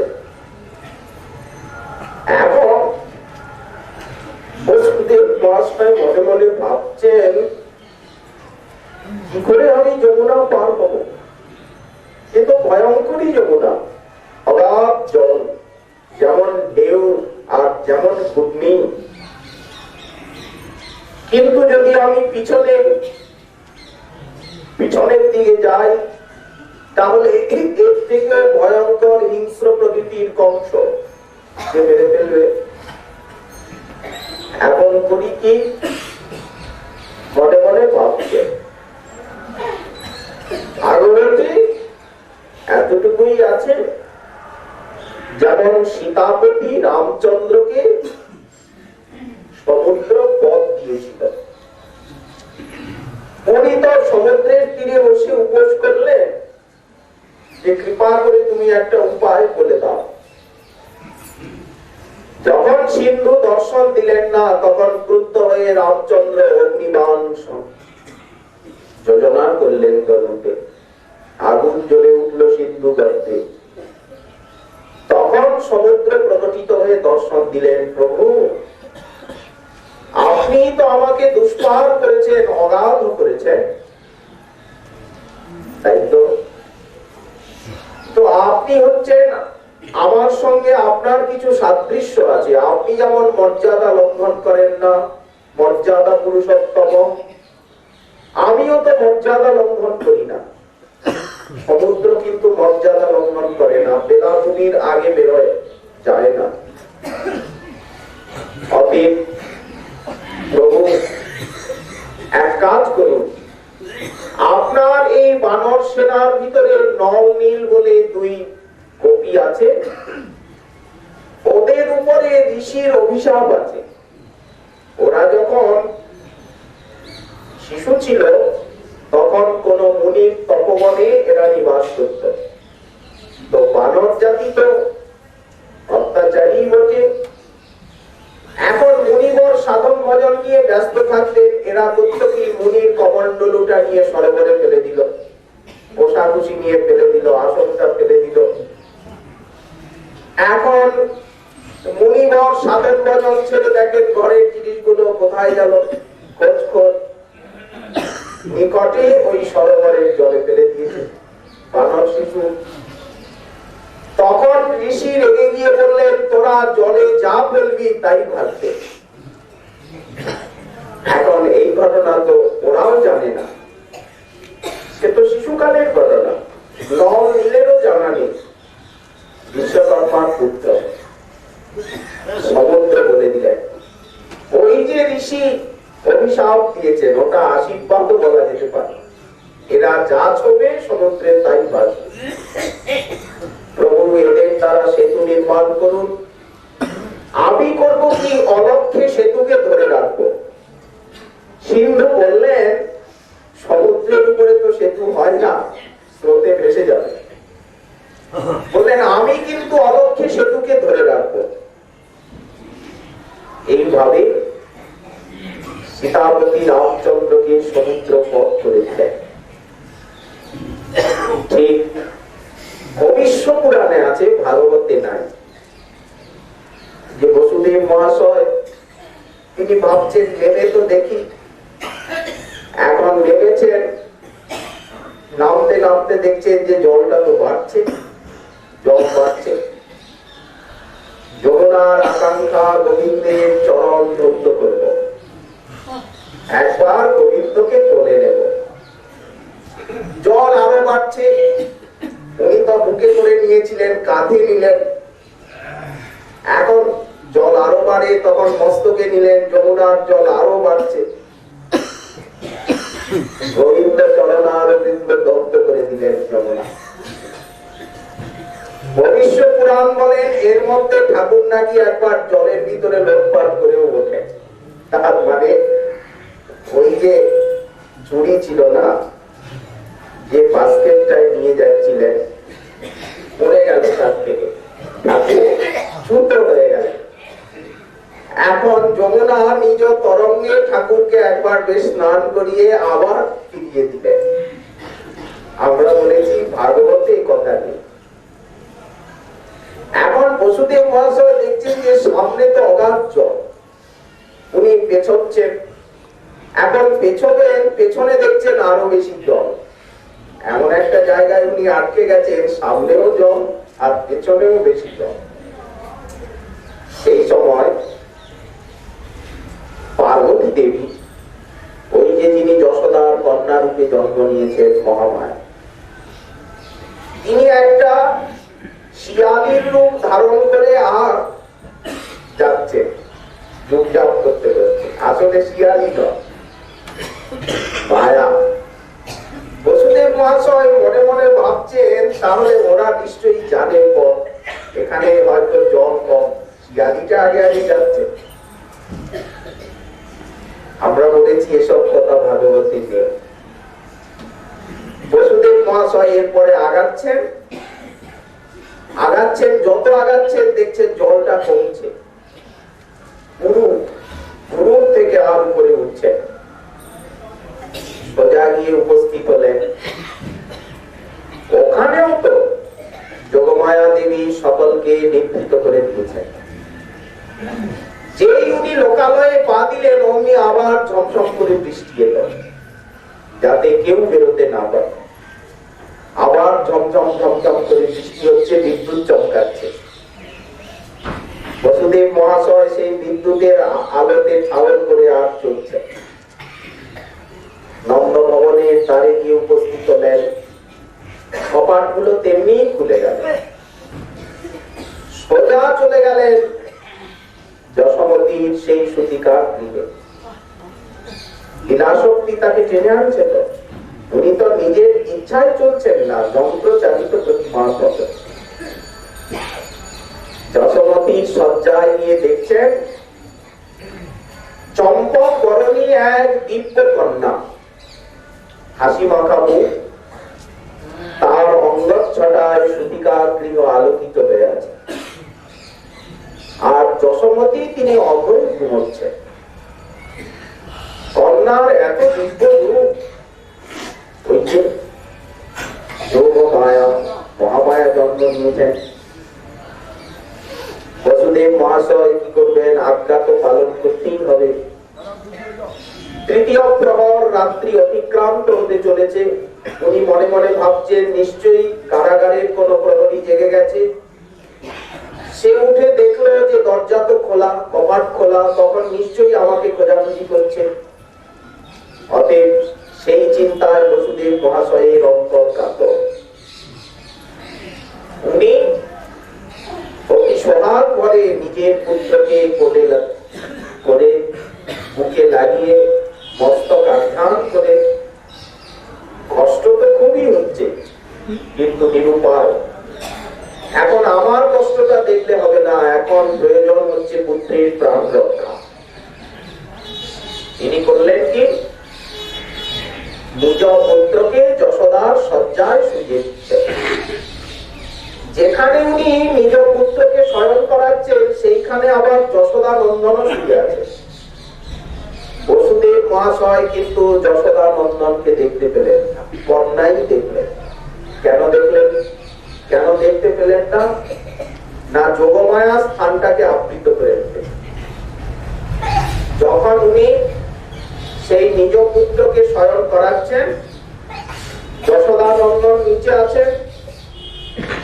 এখন বসুদেব মহাশয় মনে মনে ভাবছেন, কি করে আমি যমুনা পার হব? এ তো ভয়ঙ্করী যমুনা, অগাধ জল, যেমন ঢেউ আর যেমন ঘূর্ণি। কিন্তু যদি আমি পিছনের দিকে যাই, তাহলে এর থেকে ভয়ঙ্কর হিংস্র প্রকৃতির কংস যে মেরে ফেলবে। এখন করি কি? মনে মনে ভাবছে, আগরটি এতটুকুই আছে, যেমন সীতাপতি রামচন্দ্রকে সমুদ্র পথ দিয়েছিল। উনি তো সমুদ্রের তীরে বসে উপোস করলে, যে কৃপা করে তুমি একটা উপায় বলে দাও। যখন সিন্ধু দর্শন দিলেন না, তখন ক্রুদ্ধ হয়ে রামচন্দ্র অগ্নিবাণ যোজনা করলেন গরুতে। আগুন জ্বলে উঠল সিন্ধু গর্তে। তখন সমুদ্র প্রকটিত হয়ে দর্শন দিলেন, প্রভু আপনি তো আমাকে দুষ্পার করেছেন, অগাধ করেছেন, তাই তো? তো আপনি হচ্ছেন, আমার সঙ্গে আপনার কিছু সাদৃশ্য আছে। আপনি যেমন মর্যাদা লঙ্ঘন করেন না, মর্যাদা পুরুষোত্তম, আমিও তো মর্যাদা লঙ্ঘন করি না। সমুদ্র কিন্তু মর্যাদা লঙ্ঘন করে না, বেলাভূমির আগে বেরোয় যায় না। অতীত প্রভু এক কাজ করুন, আপনার এই বানর সেনার ভিতরে নল নীল বলে দুই গোপী আছে, ওদের উপরে ঋষির অভিশাপ আছে। ওরা যখন শিশু ছিল তখন কোন মুনির তপবনে এরা নিবাস করত। তো বানর জাতি তো অত্যাচারী বটে। এখন মুনিবর সাধন ভজন নিয়ে ব্যস্ত থাকতেন, এরা করত কি, মুনির কমণ্ডলুটা নিয়ে সরোবরে ফেলে দিল, কোষাকুষি নিয়ে ফেলে দিল, আসনটা ফেলে দিল। এখন মুনিবর সাধন ভজন ছেড়ে দেখেন ঘরের জিনিসগুলো কোথায় গেল, খোঁজ খোঁজ, নিকটে ওই সরোবরের জলে ফেলে দিয়েছে বানর শিশু। তখন ঋষি রেগে গিয়ে বললেন, তোরা জলে যা ফেলবি তাই ভাববে। এখন এই ঘটনা তো ওরাও জানে না, সে তো শিশুকালের ঘটনা, নল নীলেরও জানা নেই। বিশ্বকর্মার পুত্র সমুদ্র বলে দিলেন। ওই যে ঋষি অভিশাপ দিয়েছেন ওটা আশীর্বাদ বলা যেতে পারে, এরা যা ছবে সমুদ্রে তাই ভাসবে। প্রভু এদের দ্বারা সেতু নির্মাণ করুন, আমি করব কি, অলক্ষ্যে সেতুকে ধরে রাখবো। সিন্ধু বললেন, সমুদ্রের উপরে তো সেতু হয় না, স্রোতে ভেসে যাবে। বললেন, আমি কিন্তু অলক্ষ্যে সেতুকে ধরে রাখবো। এইভাবে সীতাপতি রামচন্দ্রকে সমুদ্র পথ করে দিলেন। ঠিক ভবিষ্য পুরাণে আছে, ভাগবতে নাই, যে বসুদেব মহাশয় তিনি ভাবছেন নেমে তো দেখি। এখন নেমেছেন, নামতে নামতে দেখছেন যে জলটা তো বাড়ছে, জল বাড়ছে। যমুনার আকাঙ্ক্ষা গোবিন্দের চরণ ধৌত করব, একবার গোবিন্দকে তোলে নেব। জল আরো বাড়ছে, উনি তো বুকে করে নিয়েছিলেন, কাঁধে নিলেন। এখন জল আরো বাড়ে, তখন মস্তকে নিলেন, যমুনার জল আরো বাড়ছে। গোবিন্দ চরণার বৃন্দ দগ্ধ করে দিলেন যমুনা। ভবিষ্য পুরাণ বলেন এর মধ্যে ঠাকুর নাকি একবার জলের ভিতরে লোটপাট করেও ওঠে। তার মানে ওই যে চুরি ছিল না, যে বাস্কেটটায় নিয়ে যাচ্ছিলেন, পড়ে গেল তার থেকে, ছোট হয়ে গেল। এখন যমুনা নিজ তরঙ্গে ঠাকুরকে একবার বেশ স্নান করিয়ে আবার ফিরিয়ে দিলেন। আমরা বলেছি ভাগবতে এই কথা নেই। এখন বসুদেব মহাশয় দেখছেন যে সামনে তো অগাধ জল, উনি পেছচ্ছেন। এখন পেছবেন, পেছনে দেখছেন আরো বেশি জল। এমন একটা জায়গায় উনি আটকে গেছেন, সামনেও জল আর পেছনেও বেশি জল। সেই সময় পার্বতী দেবী, ওই যে যিনি যশোদার কন্যা রূপে জন্ম নিয়েছেন মহামায়া, তিনি একটা শিয়ালির রূপ ধারণ করে আর যাচ্ছে, যুগজাপ করতে করতে। আসলে শিয়ালি নয়, মায়া। বসুদেব মহাশয় মনে মনে ভাবছেন তাহলে ওরা নিশ্চয়ই জানে পথ, এখানে হয়তো জল কম, শিয়ালিটা আগে আগে যাচ্ছে। আমরা বলেছি এসব কথা ভাগবতী নেই। বসুদেব মহাশয় এরপরে আগাচ্ছেন, যত আগাচ্ছেন দেখছেন জলটা কমছে। করছেন। যেই উনি লোকালয়ে পা দিলেন অমনি আবার ঝমঝম করে বৃষ্টি এলো, যাতে কেউ বেরোতে না পারে। আবার ঝমঝম ঝমঝম করে বৃষ্টি হচ্ছে, বিদ্যুৎ চমকাচ্ছে। বসুদেব মহাশয় সেই বিদ্যুতের আলোতে ঠাউর করে আর চলছে। নন্দ ভবনের দ্বারে গিয়ে উপস্থিত হলেন, কপাটগুলো তেমনি খুলে গেল। সোজা চলে গেলেন যশোমতীর সেই সতিকার গৃহে। লীলাশক্তি তাকে টেনে আনছে তো, উনি তো নিজের ইচ্ছায় চলছেন না, যন্ত্র চালিত প্রতিমার মতো। যশোমতীর শয্যায় গিয়ে দেখছেন চম্পক বরণী এক দিব্য কন্যা, হাসি মাখা মুখ, তার অঙ্গচ্ছটায় সূতিকার গৃহ আলোকিত হয়ে আছে। আর যশোমতী তিনি অভয় ঘুমোচ্ছেন। কন্যার এত দিব্য রূপ, ওই যে যোগ মায়া মহামায়া জন্ম নিয়েছেন। বসুদেব মহাশয় কি করবেন, আজ্ঞা তো পালন করতেই হবে। তৃতীয় প্রহর, রাত্রি অতিক্রান্ত হতে চলেছে। উনি মনে মনে ভাবছেন নিশ্চয়ই কারাগারের কোন প্রহরী জেগে গেছে। সে উঠে দেখলো যে দরজা তো খোলা, কপাট খোলা, তখন নিশ্চয়ই আমাকে খোঁজাখুঁজি করছে। অতএব সেই চিন্তায় বসুদেব মহাশয়ের অন্তর কাতর। উনি অতি সোহাগ ভরে নিজের পুত্রকে কোলে করে বুকে লাগিয়ে মস্তক আঘাত করে, কষ্ট তো খুবই হচ্ছে কিন্তু নিরুপায়। এখন আমার কষ্টটা দেখলে হবে না, এখন প্রয়োজন হচ্ছে পুত্রের প্রাণ রক্ষা। তিনি করলেন কি, নিজ পুত্রকে যশোদার শয্যায় শুইয়ে দিচ্ছেন। যেখানে উনি নিজ পুত্রকে শয়ন করাচ্ছেন সেইখানে আবার যশোদা নন্দন শুয়ে আছে। বসুদেব মহাশয় কিন্তু যশোদা নন্দনকে দেখতে পেলেন না, কন্যাই দেখলেন। কেন দেখলেন, কেন দেখতে পেলেন না? না যোগমায়া স্থানটাকে আবৃত করে দিলেন। যখন উনি সেই নিজ পুত্রকে শয়ন করাচ্ছেন, যশোদা নন্দন নিচে আছেন,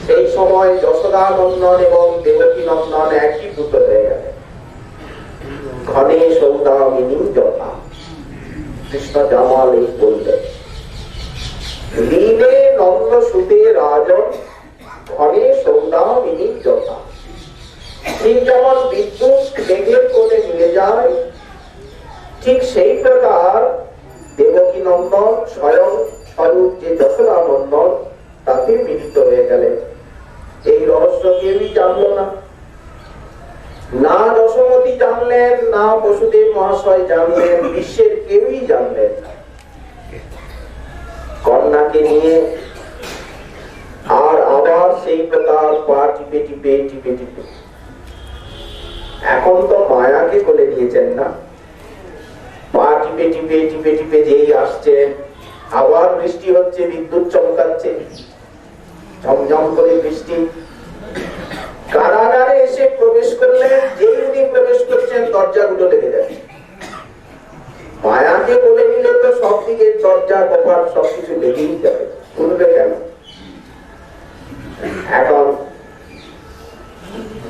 সেই সময় যশোদা নন্দন এবং দেবকী নন্দন একই পুত্র হয়ে গেলেন। ঘনে সৌদামিনী যথা, কৃষ্ণ জামাল এই বললেন, লীনে নন্দ সুতে রাজন ঘনে সৌদামিনী যথা। ঠিক যেমন বিদ্যুৎ মেঘের কোণে নিয়ে যায়, ঠিক সেই প্রকার দেবকী নন্দন স্বয়ং স্বরূপ যে যশোদা নন্দন তাতে মিলিত হয়ে গেলেন। এই রহস্য কেউই জানল না, না যশোমতী জানলেন, না বসুদেব মহাশয় জানলেন, বিশ্বের কেউই জানলেন না। কন্যাকে নিয়ে আর আবার সেই প্রকার পা টিপে টিপে টিপে টিপে, এখন তো মায়াকে কোলে নিয়েছেন না, পা টিপে টিপে টিপে টিপে যেই আসছেন, আবার বৃষ্টি হচ্ছে, বিদ্যুৎ চমকাচ্ছে, ঝমঝম করে বৃষ্টি। কারাগারে এসে প্রবেশ করলেন, যেই উনি প্রবেশ করছেন দরজাগুলো লেগে যাচ্ছে। মায়াকে বলে নিলে তো সব দিকে দরজা কপাট সবকিছু লেগেই যাবে, খুলবে কেন? এখন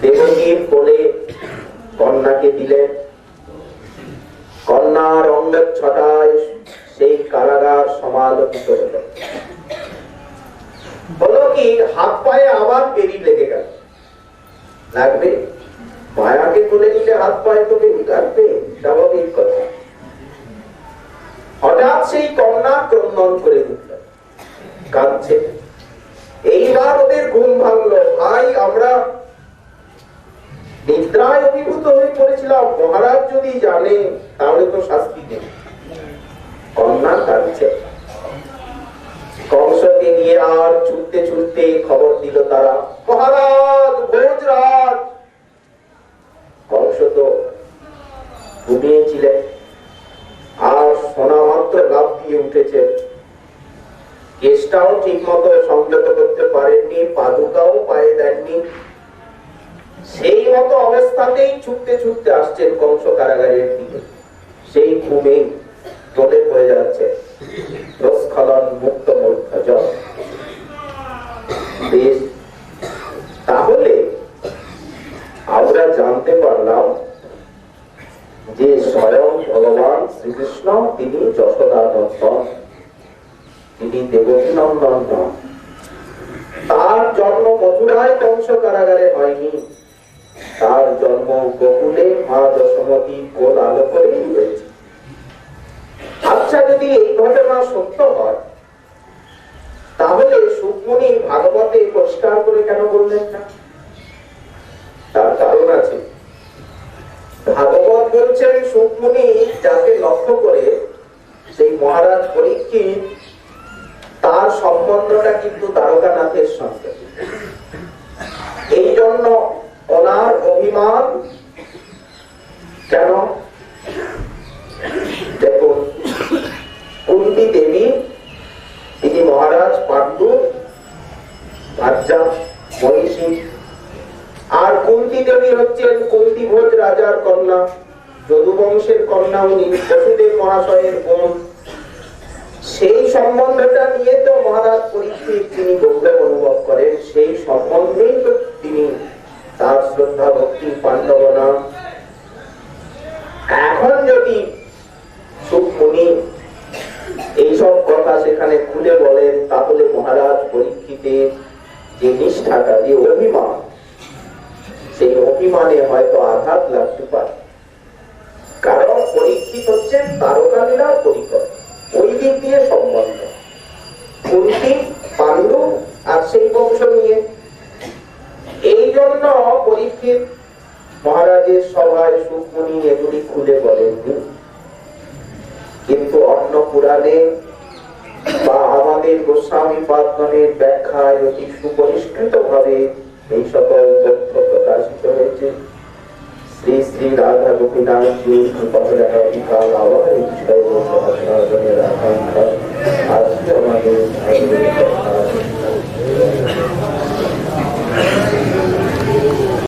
দেবকীর কোলে কন্যাকে দিলেন। কন্যার অঙ্গচ্ছটায় সেই কারাগার সমালোচিত হলো। হলো কি, হাত পায়ে আবার বেরি লেগে গেল। লাগবে, মায়াকে কোলে নিলে হাত পায়ে তো বেরি লাগবে, স্বাভাবিক কথা। হঠাৎ সেই কন্যা ক্রন্দন করে দিল, কাঁদছে। এইবার ওদের ঘুম ভাঙলো। ভাই, আমরা নিদ্রায় অভিভূত হয়ে পড়েছিলাম, মহারাজ যদি জানে তাহলে তো শাস্তি দেবে। কন্যা কাঁদছে। কংসকে নিয়ে আর ছুটতে ছুটতে খবর দিল তারা, মহারাজ ভোজরাজ। কংস তো ঘুমিয়েছিলেন, আর শোনা মাত্র লাফ দিয়ে উঠেছে। কেসটাও ঠিক মতো সংযত করতে পারেননি, পাদুকাও পায়ে দেননি। সেই মতো অবস্থাতেই ছুটতে ছুটতে আসছেন কংস কারাগারের দিকে। সেই ঘুমে চলে পড়ে যাচ্ছে রসখলন মুক্ত মূর্ধজ। বেশ, তাহলে আমরা জানতে পারলাম যে স্বয়ং ভগবান শ্রীকৃষ্ণ তিনি যশোদানন্দন, তিনি দেবকী নন্দন নন। তার জন্ম মথুরায় কংস কারাগারে হয়নি, তার জন্ম গোকুলে মা যশোমতী কোল আলো করেই হয়েছে। আচ্ছা, যদি এই ঘটনা সত্য হয় তাহলে সুকমুনি ভাগবতে পরিষ্কার করে কেন বললেন না? তার কারণ আছে। ভাগবত বলছেন সুকমুনি যাকে লক্ষ্য করে সেই মহারাজ পরীক্ষিত, তার সম্বন্ধটা কিন্তু দ্বারকানাথের সঙ্গে। এই জন্য ওনার অভিমান কেন? দেখুন, কুন্তি দেবী তিনি মহারাজ পাণ্ডু ভার্যা মহিষী, আর কুন্তি দেবী হচ্ছেন কুন্তি ভোজ রাজার কন্যা, যদুবংশের কন্যা, উনি বসুদেব মহাশয়ের বোন। সেই সম্বন্ধটা নিয়ে তো মহারাজ পরীক্ষিত তিনি গৌরব অনুভব করেন, সেই সম্বন্ধেই তো তিনি তার শ্রদ্ধা ভক্তি পাণ্ডবনা। এখন যদি সুকমুনি এইসব কথা সেখানে খুলে বলেন, তাহলে মহারাজ পরীক্ষিতের যে নিষ্ঠাটা, যে অভিমান, সেই অভিমানে হয়তো আঘাত লাগতে পারে। কারণ পরীক্ষিত হচ্ছেন দ্বারকালীলার পরিকর, ওই দিক দিয়ে সম্বন্ধ, কুন্তি পাণ্ডু আর সেই বংশ নিয়ে। এই জন্য পরীক্ষিত মহারাজের সভায় সুকমুনি এগুলি খুলে বলেননি। কিন্তু অন্য পুরাণে বা আমাদের গোস্বামী পাদগণের ব্যাখ্যায় অতি সুপরিষ্কৃত ভাবে এই সকল তথ্য প্রকাশিত হয়েছে। শ্রী শ্রী রাধা গোপীনাথজি অধিকার আবার এই বিষয়ে আজকে আমাদের